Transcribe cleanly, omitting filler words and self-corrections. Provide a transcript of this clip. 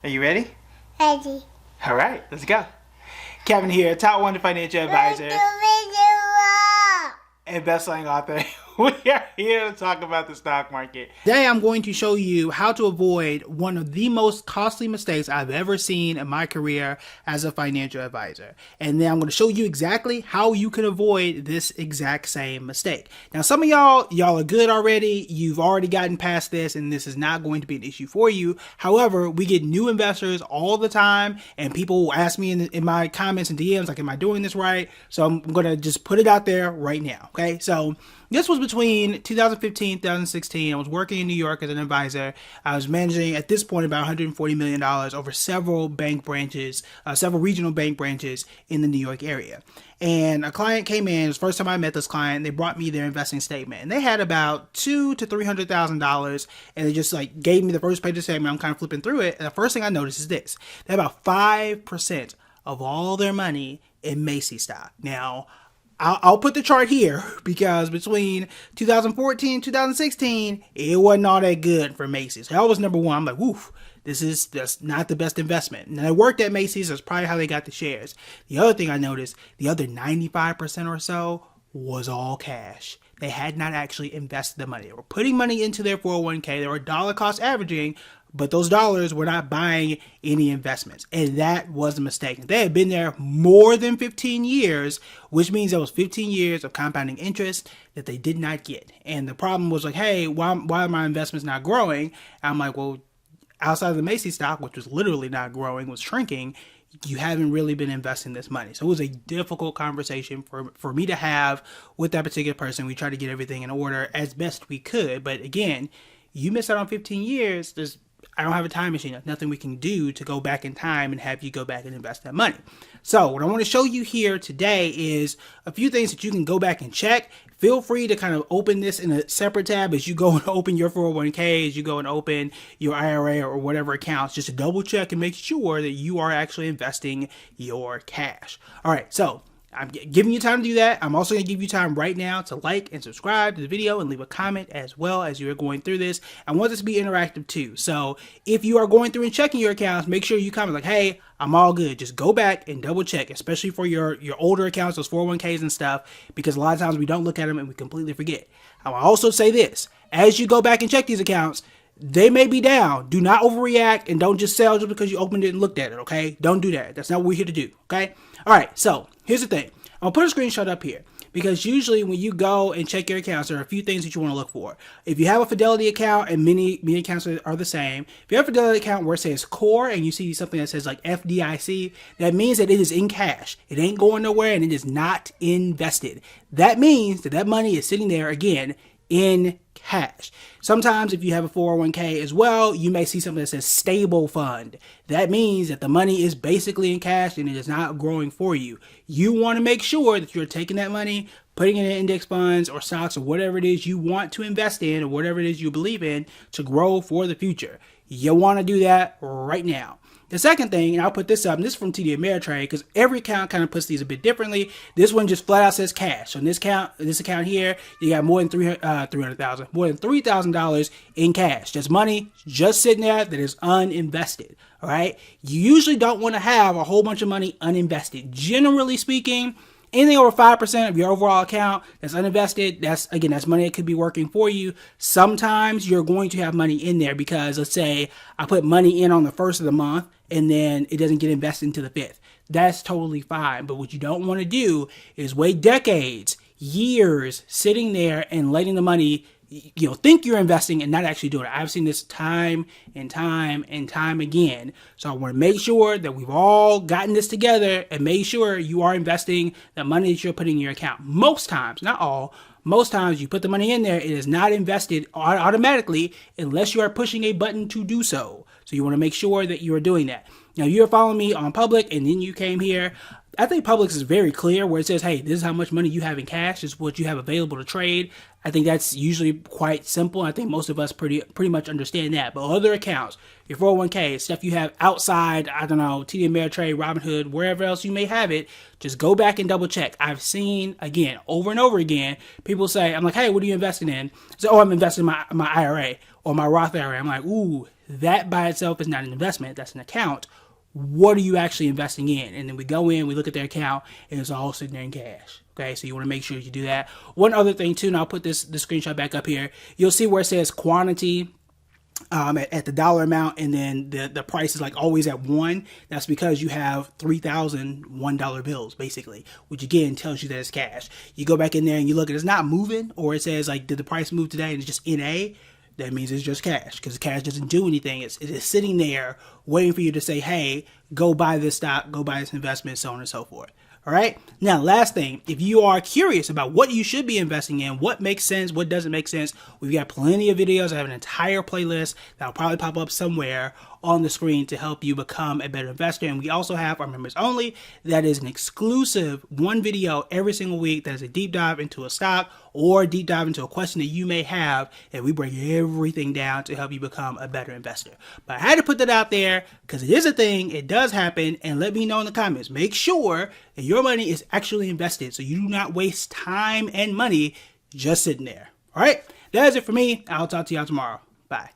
Are you ready? Ready. All right, let's go. Kevin here, Top 1 Financial Advisor and best-selling author. We are here to talk about the stock market. Today I'm going to show you how to avoid one of the most costly mistakes I've ever seen in my career as a financial advisor. And then I'm going to show you exactly how you can avoid this exact same mistake. Now, some of y'all are good already. You've already gotten past this, and this is not going to be an issue for you. However, we get new investors all the time, and people ask me in my comments and DMs, like, am I doing this right? So I'm going to just put it out there right now, okay? So this was between 2015 2016. I was working in New York as an advisor. I was managing, at this point, about $140 million over several bank branches, several regional bank branches in the New York area. And a client came in. It was the first time I met this client. They brought me their investing statement. And they had about $200,000 to $300,000. And they just gave me the first page of the statement. I'm kind of flipping through it. And the first thing I noticed is this. They had about 5% of all their money in Macy's stock. Now, I'll put the chart here because between 2014 and 2016, it wasn't all that good for Macy's. That was number one. I'm like, woof, that's not the best investment. And I worked at Macy's. That's probably how they got the shares. The other thing I noticed, the other 95% or so was all cash. They had not actually invested the money. They were putting money into their 401k. They were dollar cost averaging, but those dollars were not buying any investments. And that was a mistake. They had been there more than 15 years, which means there was 15 years of compounding interest that they did not get. And the problem was hey, why are my investments not growing? And I'm like, well, outside of the Macy's stock, which was literally not growing, was shrinking, you haven't really been investing this money. So it was a difficult conversation for me to have with that particular person. We tried to get everything in order as best we could. But again, you miss out on 15 years. I don't have a time machine. There's nothing we can do to go back in time and have you go back and invest that money. So what I want to show you here today is a few things that you can go back and check. Feel free to kind of open this in a separate tab as you go and open your 401k, as you go and open your IRA or whatever accounts, just to double check and make sure that you are actually investing your cash. All right, so I'm giving you time to do that. I'm also going to give you time right now to like and subscribe to the video and leave a comment as well as you are going through this. I want this to be interactive too. So if you are going through and checking your accounts, make sure you comment like, hey, I'm all good. Just go back and double check, especially for your older accounts, those 401ks and stuff, because a lot of times we don't look at them and we completely forget. I will also say this, as you go back and check these accounts, they may be down. Do not overreact and don't just sell just because you opened it and looked at it, okay? Don't do that. That's not what we're here to do, okay? All right, so here's the thing. I'll put a screenshot up here because usually when you go and check your accounts, there are a few things that you want to look for. If you have a Fidelity account, and many accounts are the same, if you have a Fidelity account where it says core and you see something that says like FDIC, that means that it is in cash. It ain't going nowhere and it is not invested. That means that that money is sitting there again in cash. Sometimes if you have a 401k as well, you may see something that says stable fund. That means that the money is basically in cash and it is not growing for you. You want to make sure that you're taking that money, putting it in index funds or stocks or whatever it is you want to invest in or whatever it is you believe in to grow for the future. You want to do that right now. The second thing, and I'll put this up, and this is from TD Ameritrade, because every account kind of puts these a bit differently. This one just flat out says cash. So in this account here, you got more than $300,000, more than $3,000 in cash. That's money just sitting there that is uninvested. All right. You usually don't want to have a whole bunch of money uninvested. Generally speaking, anything over 5% of your overall account that's uninvested, that's money that could be working for you. Sometimes you're going to have money in there because, let's say, I put money in on the first of the month and then it doesn't get invested into the fifth. That's totally fine. But what you don't want to do is wait decades, years sitting there and letting the money think you're investing and not actually doing it. I've seen this time and time and time again. So I want to make sure that we've all gotten this together and made sure you are investing the money that you're putting in your account. Most times, not all, most times you put the money in there, it is not invested automatically unless you are pushing a button to do so. So you want to make sure that you are doing that. Now, you're following me on Public and then you came here. I think Publix is very clear where it says, hey, this is how much money you have in cash. This is what you have available to trade. I think that's usually quite simple. I think most of us pretty much understand that. But other accounts, your 401k, stuff you have outside, I don't know, TD Ameritrade, Robinhood, wherever else you may have it, just go back and double check. I've seen, again, over and over again, people say, I'm like, hey, what are you investing in? So, I'm investing in my IRA or my Roth IRA. I'm like, ooh, that by itself is not an investment, that's an account. What are you actually investing in? And then we go in, we look at their account, and it's all sitting there in cash. Okay, so you want to make sure you do that. One other thing too, and I'll put the screenshot back up here. You'll see where it says quantity at the dollar amount, and then the price is like always at 1. That's because you have 3,000 $1 bills basically, which again tells you that it's cash. You go back in there and you look at it's not moving, or it says like, did the price move today, and it's just NA. That means it's just cash, because cash doesn't do anything. It is sitting there waiting for you to say, hey, go buy this stock, go buy this investment, so on and so forth. All right. Now, last thing, if you are curious about what you should be investing in, what makes sense, what doesn't make sense, we've got plenty of videos. I have an entire playlist that'll probably pop up somewhere on the screen to help you become a better investor. And we also have our members only. That is an exclusive one video every single week. That is a deep dive into a stock or a deep dive into a question that you may have. And we break everything down to help you become a better investor. But I had to put that out there because it is a thing. It does happen. And let me know in the comments. Make sure that your money is actually invested so you do not waste time and money just sitting there. All right. That is it for me. I'll talk to y'all tomorrow. Bye.